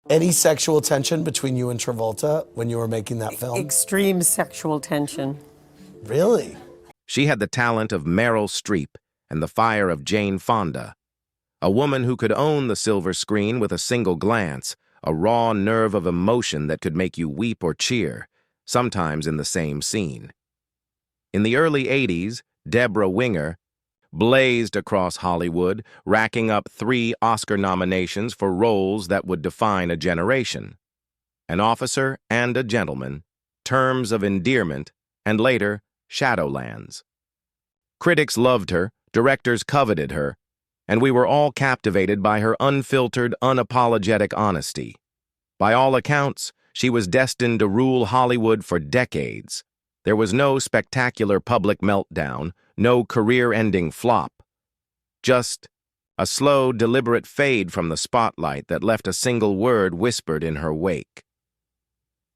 Any sexual tension between you and Travolta when you were making that film? Extreme sexual tension. Really? She had the talent of Meryl Streep and the fire of Jane Fonda. A woman who could own the silver screen with a single glance, a raw nerve of emotion that could make you weep or cheer, sometimes in the same scene. In the early 80s, Debra Winger blazed across Hollywood, racking up 3 Oscar nominations for roles that would define a generation. An Officer and a Gentleman, Terms of Endearment, and later, Shadowlands. Critics loved her, directors coveted her, and we were all captivated by her unfiltered, unapologetic honesty. By all accounts, she was destined to rule Hollywood for decades. There was no spectacular public meltdown, no career-ending flop. Just a slow, deliberate fade from the spotlight that left a single word whispered in her wake.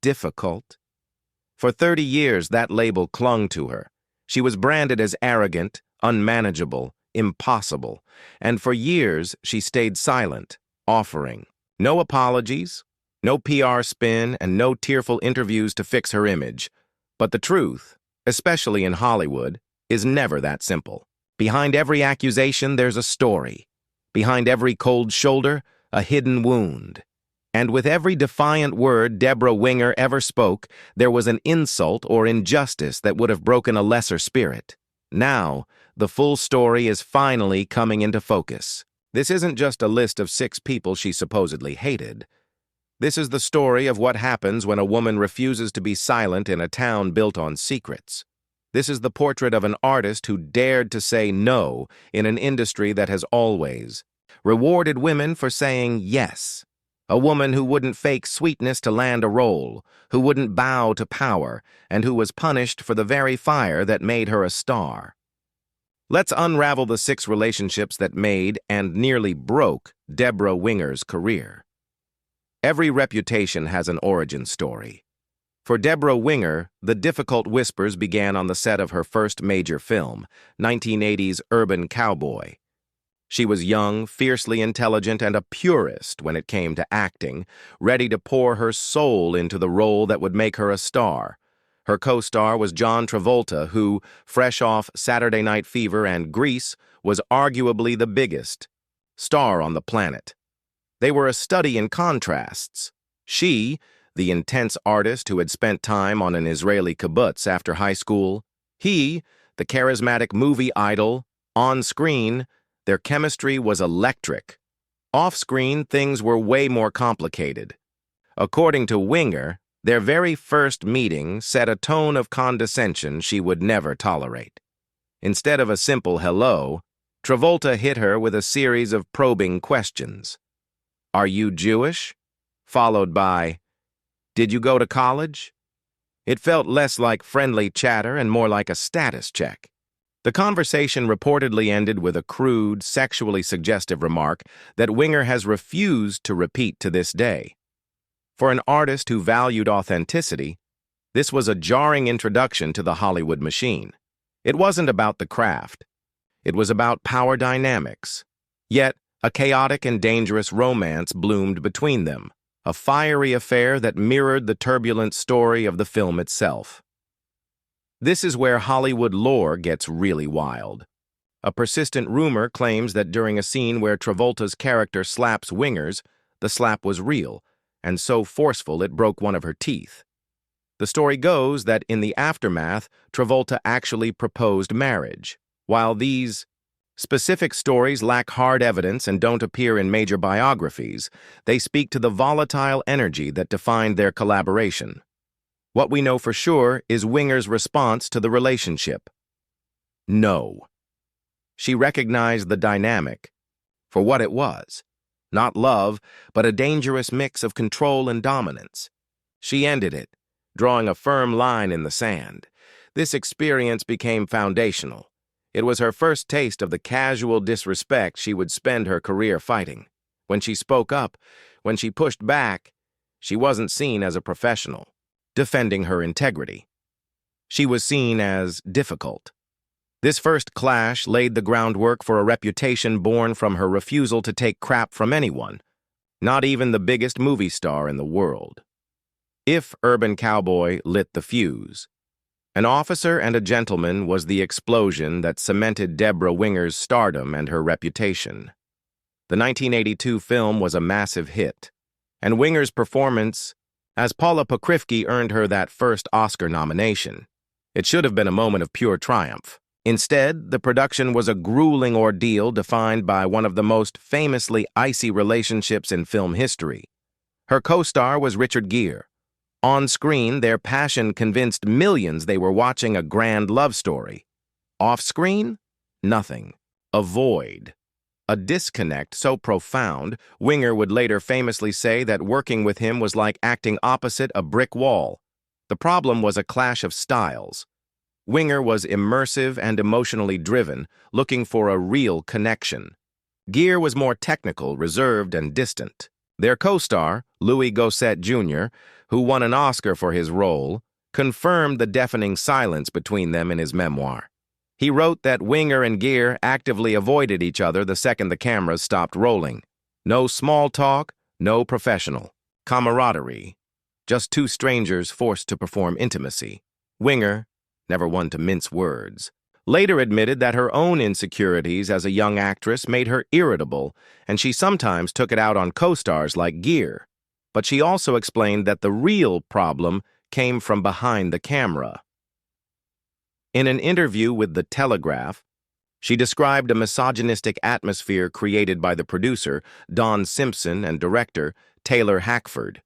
Difficult. For 30 years, that label clung to her. She was branded as arrogant, unmanageable, impossible, and for years she stayed silent, offering no apologies, no PR spin, and no tearful interviews to fix her image. But the truth, especially in Hollywood, is never that simple. Behind every accusation, there's a story. Behind every cold shoulder, a hidden wound. And with every defiant word Debra Winger ever spoke, there was an insult or injustice that would have broken a lesser spirit. Now, the full story is finally coming into focus. This isn't just a list of 6 people she supposedly hated. This is the story of what happens when a woman refuses to be silent in a town built on secrets. This is the portrait of an artist who dared to say no in an industry that has always rewarded women for saying yes. A woman who wouldn't fake sweetness to land a role, who wouldn't bow to power, and who was punished for the very fire that made her a star. Let's unravel the 6 relationships that made and nearly broke Debra Winger's career. Every reputation has an origin story. For Debra Winger, the difficult whispers began on the set of her first major film, 1980's Urban Cowboy. She was young, fiercely intelligent, and a purist when it came to acting, ready to pour her soul into the role that would make her a star. Her co-star was John Travolta, who, fresh off Saturday Night Fever and Grease, was arguably the biggest star on the planet. They were a study in contrasts. She, the intense artist who had spent time on an Israeli kibbutz after high school. He, the charismatic movie idol. On screen, their chemistry was electric. Off-screen, things were way more complicated. According to Winger, their very first meeting set a tone of condescension she would never tolerate. Instead of a simple hello, Travolta hit her with a series of probing questions. "Are you Jewish?" Followed by, "Did you go to college?" It felt less like friendly chatter and more like a status check. The conversation reportedly ended with a crude, sexually suggestive remark that Winger has refused to repeat to this day. For an artist who valued authenticity, this was a jarring introduction to the Hollywood machine. It wasn't about the craft. It was about power dynamics. Yet, a chaotic and dangerous romance bloomed between them, a fiery affair that mirrored the turbulent story of the film itself. This is where Hollywood lore gets really wild. A persistent rumor claims that during a scene where Travolta's character slaps Winger's, the slap was real, and so forceful it broke one of her teeth. The story goes that in the aftermath, Travolta actually proposed marriage. While these specific stories lack hard evidence and don't appear in major biographies, they speak to the volatile energy that defined their collaboration. What we know for sure is Winger's response to the relationship. No. She recognized the dynamic for what it was. Not love, but a dangerous mix of control and dominance. She ended it, drawing a firm line in the sand. This experience became foundational. It was her first taste of the casual disrespect she would spend her career fighting. When she spoke up, when she pushed back, she wasn't seen as a professional, defending her integrity. She was seen as difficult. This first clash laid the groundwork for a reputation born from her refusal to take crap from anyone, not even the biggest movie star in the world. If Urban Cowboy lit the fuse, An Officer and a Gentleman was the explosion that cemented Debra Winger's stardom and her reputation. The 1982 film was a massive hit, and Winger's performance as Paula Pokrivki earned her that first Oscar nomination. It should have been a moment of pure triumph. Instead, the production was a grueling ordeal defined by one of the most famously icy relationships in film history. Her co-star was Richard Gere. On screen, their passion convinced millions they were watching a grand love story. Off-screen, nothing. A void. A disconnect so profound, Winger would later famously say that working with him was like acting opposite a brick wall. The problem was a clash of styles. Winger was immersive and emotionally driven, looking for a real connection. Gere was more technical, reserved, and distant. Their co-star, Louis Gossett Jr., who won an Oscar for his role, confirmed the deafening silence between them in his memoir. He wrote that Winger and Gere actively avoided each other the second the cameras stopped rolling. No small talk, no professional. Camaraderie. Just two strangers forced to perform intimacy. Winger, never one to mince words, later admitted that her own insecurities as a young actress made her irritable, and she sometimes took it out on co-stars like Gere. But she also explained that the real problem came from behind the camera. In an interview with The Telegraph, she described a misogynistic atmosphere created by the producer, Don Simpson, and director, Taylor Hackford.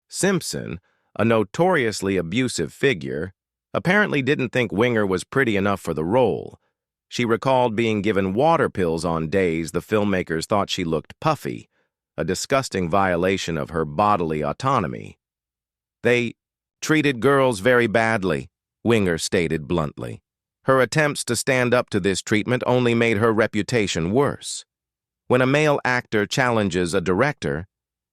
Simpson, a notoriously abusive figure, apparently didn't think Winger was pretty enough for the role. She recalled being given water pills on days the filmmakers thought she looked puffy, a disgusting violation of her bodily autonomy. They treated girls very badly, Winger stated bluntly. Her attempts to stand up to this treatment only made her reputation worse. When a male actor challenges a director,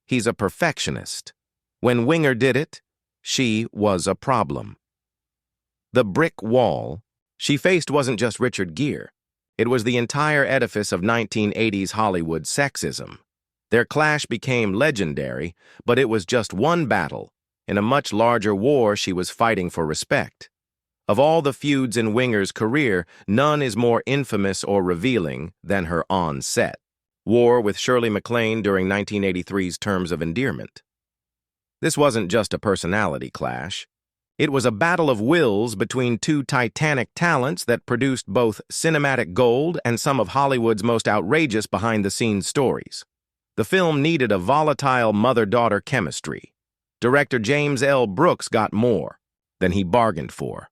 he's a perfectionist. When Winger did it, she was a problem. The brick wall she faced wasn't just Richard Gere. It was the entire edifice of 1980s Hollywood sexism. Their clash became legendary, but it was just one battle. In a much larger war, she was fighting for respect. Of all the feuds in Winger's career, none is more infamous or revealing than her on-set war with Shirley Mlan during 1983's Terms of Endearment. This wasn't just a personality clash. It was a battle of wills between two titanic talents that produced both cinematic gold and some of Hollywood's most outrageous behind-the-scenes stories. The film needed a volatile mother-daughter chemistry. Director James L. Brooks got more than he bargained for.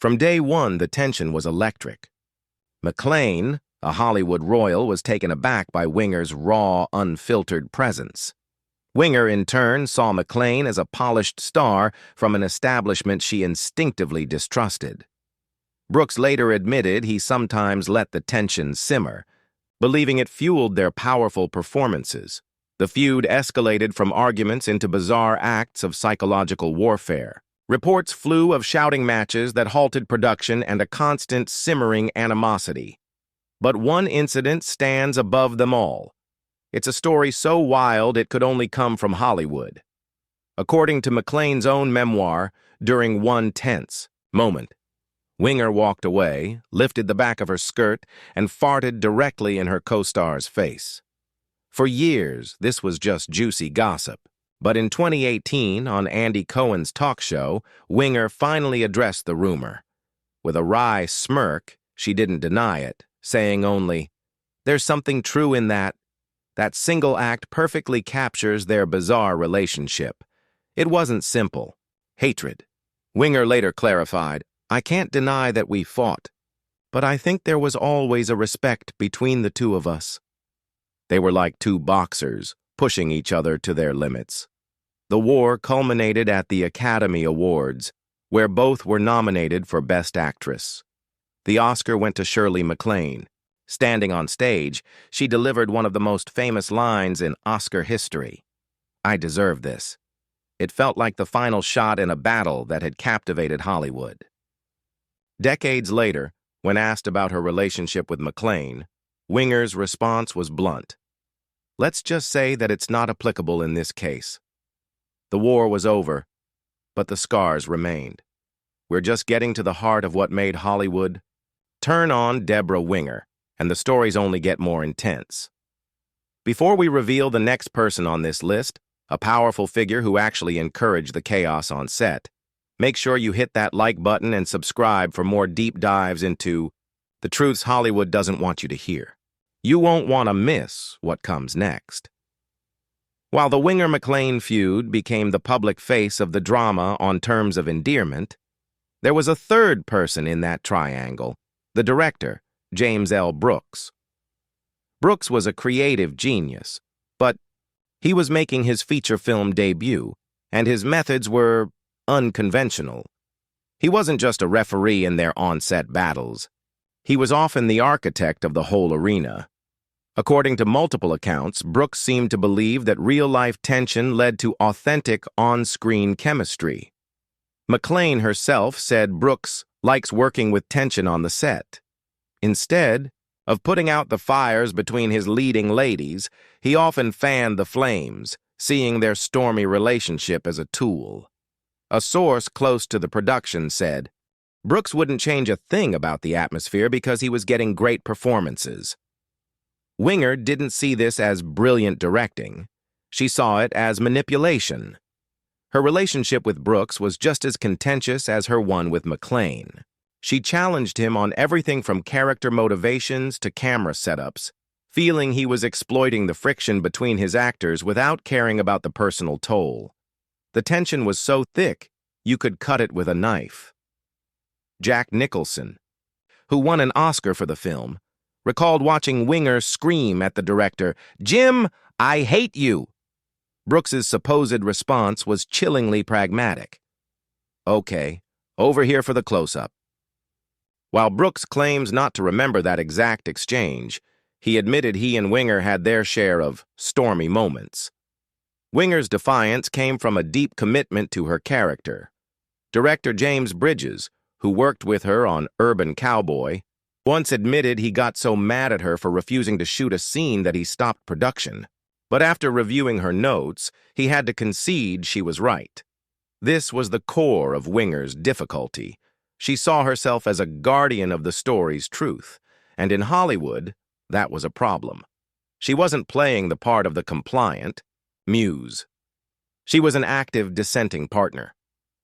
From day one, the tension was electric. Mlan, a Hollywood royal, was taken aback by Winger's raw, unfiltered presence. Winger, in turn, saw Mlan as a polished star from an establishment she instinctively distrusted. Brooks later admitted he sometimes let the tension simmer, believing it fueled their powerful performances. The feud escalated from arguments into bizarre acts of psychological warfare. Reports flew of shouting matches that halted production and a constant simmering animosity. But one incident stands above them all. It's a story so wild it could only come from Hollywood. According to Mlan's own memoir, during one tense moment, Winger walked away, lifted the back of her skirt, and farted directly in her co-star's face. For years, this was just juicy gossip. But in 2018, on Andy Cohen's talk show, Winger finally addressed the rumor. With a wry smirk, she didn't deny it, saying only, "There's something true in that. That single act perfectly captures their bizarre relationship. It wasn't simple. Hatred." Winger later clarified, "I can't deny that we fought, but I think there was always a respect between the two of us." They were like two boxers, pushing each other to their limits. The war culminated at the Academy Awards, where both were nominated for Best Actress. The Oscar went to Shirley Mlan. Standing on stage, she delivered one of the most famous lines in Oscar history. "I deserve this." It felt like the final shot in a battle that had captivated Hollywood. Decades later, when asked about her relationship with Mlan, Winger's response was blunt. Let's just say that it's not applicable in this case. The war was over, but the scars remained. We're just getting to the heart of what made Hollywood. Turn on Debra Winger, and the stories only get more intense. Before we reveal the next person on this list, a powerful figure who actually encouraged the chaos on set, make sure you hit that like button and subscribe for more deep dives into the truths Hollywood doesn't want you to hear. You won't want to miss what comes next. While the Winger-McClane feud became the public face of the drama on terms of endearment, there was a third person in that triangle, the director, James L. Brooks. Brooks was a creative genius, but he was making his feature film debut, and his methods were unconventional. He wasn't just a referee in their on-set battles. He was often the architect of the whole arena. According to multiple accounts, Brooks seemed to believe that real-life tension led to authentic on-screen chemistry. McClane herself said Brooks likes working with tension on the set. Instead of putting out the fires between his leading ladies, he often fanned the flames, seeing their stormy relationship as a tool. A source close to the production said, Brooks wouldn't change a thing about the atmosphere because he was getting great performances. Winger didn't see this as brilliant directing. She saw it as manipulation. Her relationship with Brooks was just as contentious as her one with McClane. She challenged him on everything from character motivations to camera setups, feeling he was exploiting the friction between his actors without caring about the personal toll. The tension was so thick, you could cut it with a knife. Jack Nicholson, who won an Oscar for the film, recalled watching Winger scream at the director, "Jim, I hate you!" Brooks's supposed response was chillingly pragmatic. "Okay, over here for the close-up." While Brooks claims not to remember that exact exchange, he admitted he and Winger had their share of stormy moments. Winger's defiance came from a deep commitment to her character. Director James Bridges, who worked with her on Urban Cowboy, once admitted he got so mad at her for refusing to shoot a scene that he stopped production. But after reviewing her notes, he had to concede she was right. This was the core of Winger's difficulty. She saw herself as a guardian of the story's truth, and in Hollywood, that was a problem. She wasn't playing the part of the compliant muse. She was an active dissenting partner.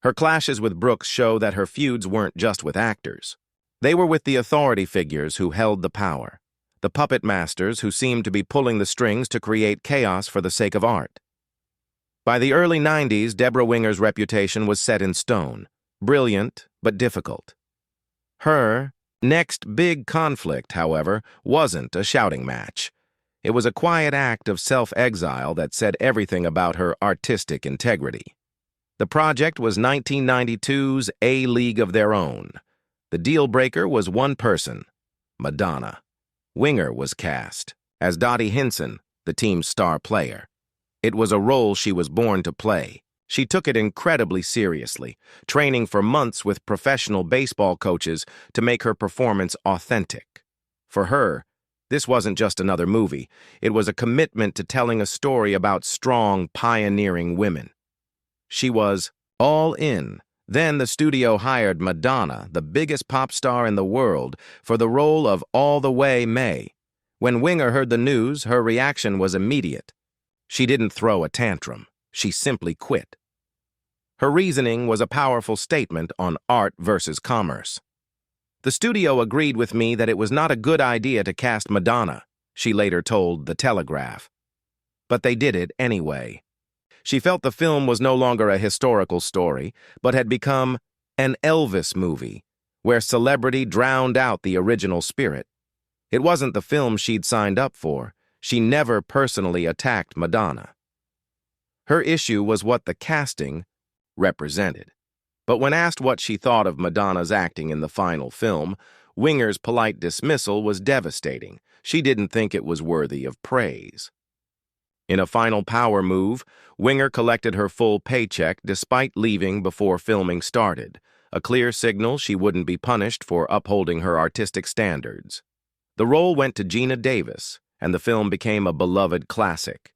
Her clashes with Brooks show that her feuds weren't just with actors. They were with the authority figures who held the power, the puppet masters who seemed to be pulling the strings to create chaos for the sake of art. By the early 90s, Debra Winger's reputation was set in stone, brilliant but difficult. Her next big conflict, however, wasn't a shouting match. It was a quiet act of self-exile that said everything about her artistic integrity. The project was 1992's A League of Their Own. The deal-breaker was one person, Madonna. Winger was cast as Dottie Hinson, the team's star player. It was a role she was born to play. She took it incredibly seriously, training for months with professional baseball coaches to make her performance authentic. For her, this wasn't just another movie. It was a commitment to telling a story about strong, pioneering women. She was all in. Then the studio hired Madonna, the biggest pop star in the world, for the role of All the Way May. When Winger heard the news, her reaction was immediate. She didn't throw a tantrum. She simply quit. Her reasoning was a powerful statement on art versus commerce. The studio agreed with me that it was not a good idea to cast Madonna, she later told The Telegraph. But they did it anyway. She felt the film was no longer a historical story, but had become an Elvis movie, where celebrity drowned out the original spirit. It wasn't the film she'd signed up for. She never personally attacked Madonna. Her issue was what the casting represented. But when asked what she thought of Madonna's acting in the final film, Winger's polite dismissal was devastating. She didn't think it was worthy of praise. In a final power move, Winger collected her full paycheck despite leaving before filming started, a clear signal she wouldn't be punished for upholding her artistic standards. The role went to Gina Davis, and the film became a beloved classic.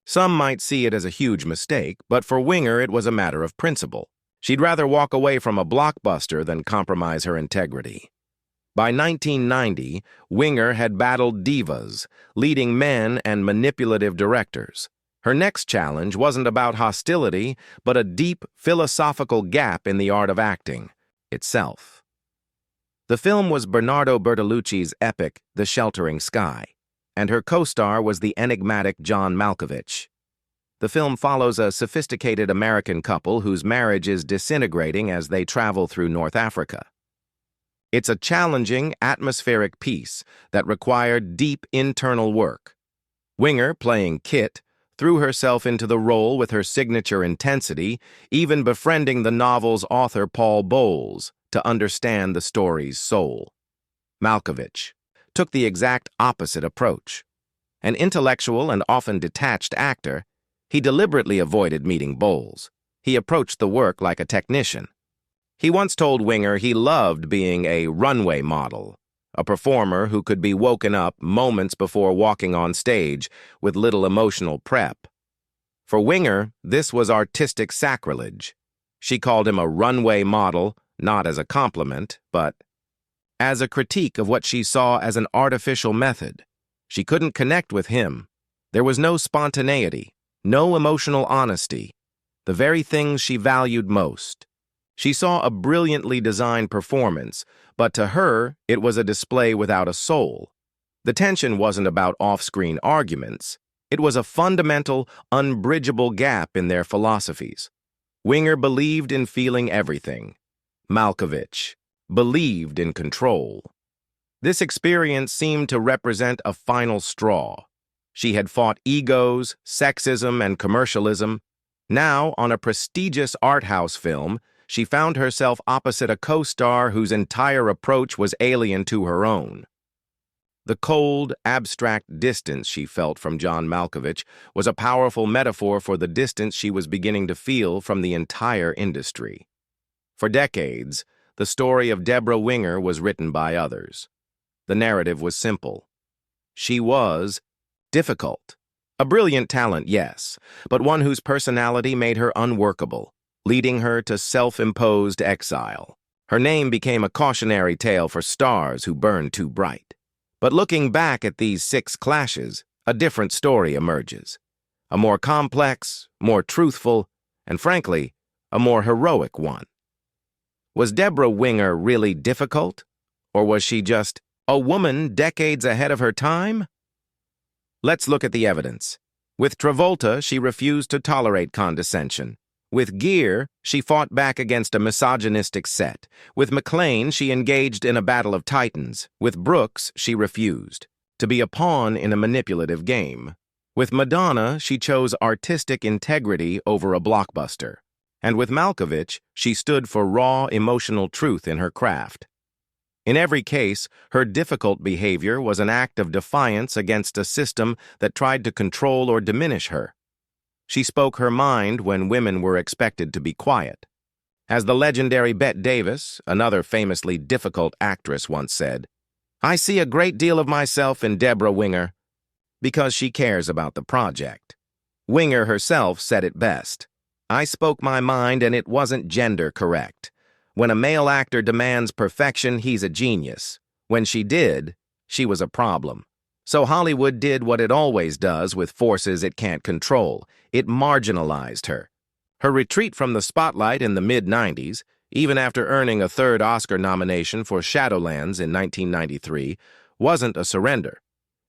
Some might see it as a huge mistake, but for Winger it was a matter of principle. She'd rather walk away from a blockbuster than compromise her integrity. By 1990, Winger had battled divas, leading men and manipulative directors. Her next challenge wasn't about hostility, but a deep philosophical gap in the art of acting itself. The film was Bernardo Bertolucci's epic The Sheltering Sky, and her co-star was the enigmatic John Malkovich. The film follows a sophisticated American couple whose marriage is disintegrating as they travel through North Africa. It's a challenging, atmospheric piece that required deep internal work. Winger, playing Kit, threw herself into the role with her signature intensity, even befriending the novel's author Paul Bowles to understand the story's soul. Malkovich took the exact opposite approach. An intellectual and often detached actor, he deliberately avoided meeting Bowles. He approached the work like a technician. He once told Winger he loved being a runway model, a performer who could be woken up moments before walking on stage with little emotional prep. For Winger, this was artistic sacrilege. She called him a runway model, not as a compliment, but as a critique of what she saw as an artificial method. She couldn't connect with him. There was no spontaneity, no emotional honesty, the very things she valued most. She saw a brilliantly designed performance, but to her, it was a display without a soul. The tension wasn't about off-screen arguments. It was a fundamental, unbridgeable gap in their philosophies. Winger believed in feeling everything. Malkovich believed in control. This experience seemed to represent a final straw. She had fought egos, sexism, and commercialism. Now, on a prestigious art house film, she found herself opposite a co-star whose entire approach was alien to her own. The cold, abstract distance she felt from John Malkovich was a powerful metaphor for the distance she was beginning to feel from the entire industry. For decades, the story of Debra Winger was written by others. The narrative was simple. She was difficult. A brilliant talent, yes, but one whose personality made her unworkable, leading her to self-imposed exile. Her name became a cautionary tale for stars who burned too bright. But looking back at these 6 clashes, a different story emerges. A more complex, more truthful, and frankly, a more heroic one. Was Debra Winger really difficult? Or was she just a woman decades ahead of her time? Let's look at the evidence. With Travolta, she refused to tolerate condescension. With Gere, she fought back against a misogynistic set. With McClane, she engaged in a battle of titans. With Brooks, she refused to be a pawn in a manipulative game. With Madonna, she chose artistic integrity over a blockbuster. And with Malkovich, she stood for raw, emotional truth in her craft. In every case, her difficult behavior was an act of defiance against a system that tried to control or diminish her. She spoke her mind when women were expected to be quiet. As the legendary Bette Davis, another famously difficult actress, once said, "I see a great deal of myself in Debra Winger because she cares about the project." Winger herself said it best. "I spoke my mind and it wasn't gender correct. When a male actor demands perfection, he's a genius. When she did, she was a problem. So Hollywood did what it always does with forces it can't control. It marginalized her. Her retreat from the spotlight in the mid-90s, even after earning a 3rd Oscar nomination for Shadowlands in 1993, wasn't a surrender.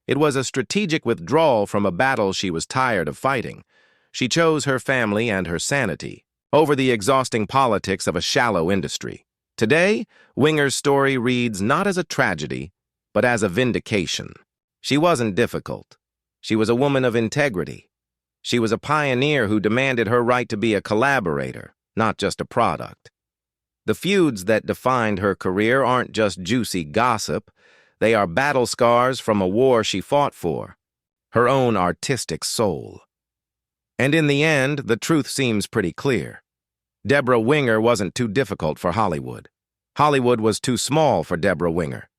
It was a strategic withdrawal from a battle she was tired of fighting. She chose her family and her sanity over the exhausting politics of a shallow industry. Today, Winger's story reads not as a tragedy, but as a vindication. She wasn't difficult. She was a woman of integrity. She was a pioneer who demanded her right to be a collaborator, not just a product. The feuds that defined her career aren't just juicy gossip. They are battle scars from a war she fought for, her own artistic soul. And in the end, the truth seems pretty clear. Debra Winger wasn't too difficult for Hollywood. Hollywood was too small for Debra Winger.